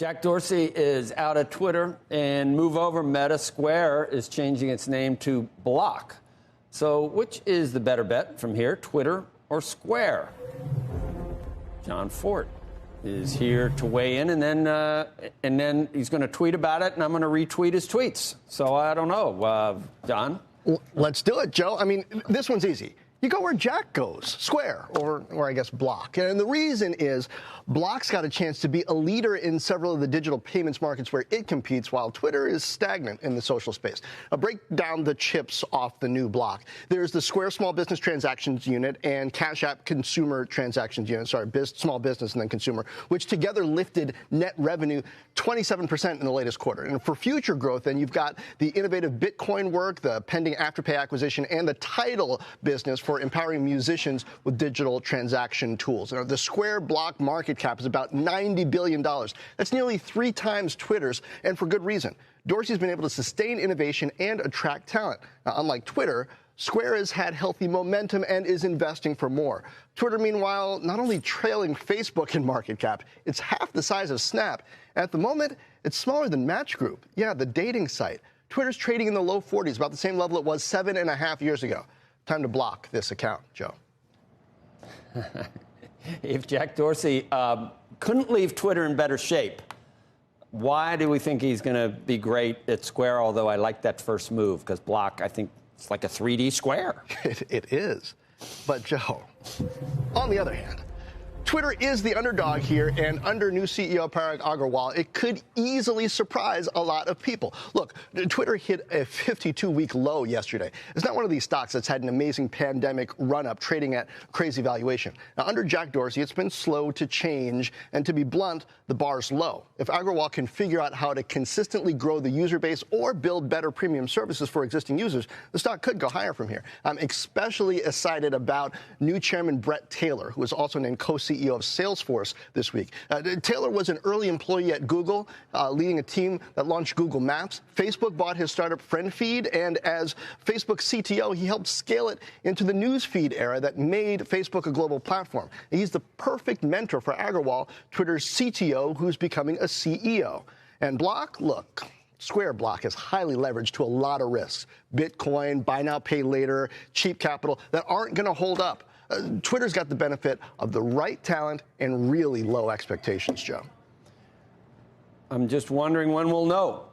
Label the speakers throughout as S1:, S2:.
S1: Jack Dorsey is out of Twitter, and move over. Meta Square is changing its name to Block. So which is the better bet from here, Twitter or Square? John Fort is here to weigh in, and then he's going to tweet about it, and I'm going to retweet his tweets. So I don't know, John.
S2: Well, let's do it, Joe. I mean, this one's easy. You go where Jack goes, Square, or I guess Block. And the reason is Block's got a chance to be a leader in several of the digital payments markets where it competes, while Twitter is stagnant in the social space. I'll break down the chips off the new Block. There's the Square Small Business Transactions Unit and Cash App Consumer Transactions Unit, small business and then consumer, which together lifted net revenue 27% in the latest quarter. And for future growth, then you've got the innovative Bitcoin work, the pending Afterpay acquisition, and the title business for empowering musicians with digital transaction tools. The Square Block market cap is about $90 billion. That's nearly 3 times Twitter's, and for good reason. Dorsey's been able to sustain innovation and attract talent. Now, unlike Twitter, Square has had healthy momentum and is investing for more. Twitter, meanwhile, not only trailing Facebook in market cap, it's half the size of Snap. At the moment, it's smaller than Match Group. Yeah, the dating site. Twitter's trading in the low 40s, about the same level it was 7.5 years ago. Time to block this account, Joe.
S1: If Jack Dorsey couldn't leave Twitter in better shape, why do we think he's going to be great at Square? Although I like that first move, because Block, I think it's like a 3D square.
S2: It is. But, Joe, on the other hand, Twitter is the underdog here, and under new CEO Parag Agrawal, it could easily surprise a lot of people. Look, Twitter hit a 52-week low yesterday. It's not one of these stocks that's had an amazing pandemic run-up, trading at crazy valuation. Now, under Jack Dorsey, it's been slow to change, and to be blunt, the bar's low. If Agrawal can figure out how to consistently grow the user base or build better premium services for existing users, the stock could go higher from here. I'm especially excited about new chairman Brett Taylor, who was also named co-CEO of Salesforce this week. Taylor was an early employee at Google, leading a team that launched Google Maps. Facebook bought his startup FriendFeed, and as Facebook CTO, he helped scale it into the newsfeed era that made Facebook a global platform. He's the perfect mentor for Agrawal, Twitter's CTO, who's becoming a CEO. And Block, look, Square Block is highly leveraged to a lot of risks. Bitcoin, buy now, pay later, cheap capital that aren't going to hold up. Twitter's got the benefit of the right talent and really low expectations, Joe.
S1: I'm just wondering when we'll know,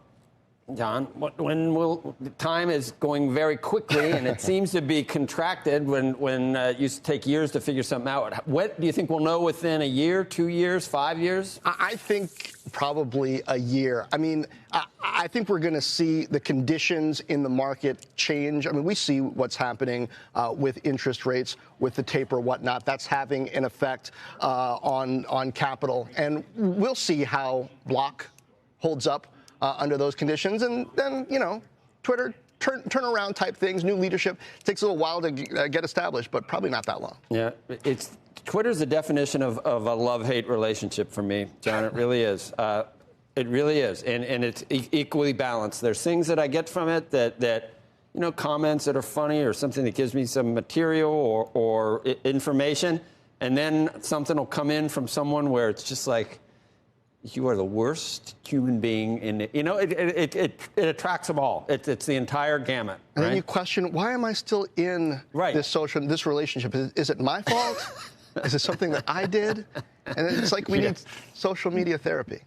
S1: John. Time is going very quickly, and it seems to be contracted when it used to take years to figure something out. What do you think we'll know within a year, 2 years, 5 years?
S2: I think probably a year. I mean, I think we're going to see the conditions in the market change. I mean, we see what's happening with interest rates, with the taper, whatnot. That's having an effect on capital. And we'll see how Block holds up under those conditions. And then, Twitter turnaround type things, new leadership, takes a little while to get established, but probably not that long.
S1: Yeah, Twitter's the definition of a love-hate relationship for me, John. It really is. It really is, and it's equally balanced. There's things that I get from it that comments that are funny or something that gives me some material or information, and then something will come in from someone where it's just like, you are the worst human being in it. It attracts them all. It's the entire gamut.
S2: And then you question, why am I still in this relationship? Is it my fault? Is it something that I did? And it's like we need social media therapy.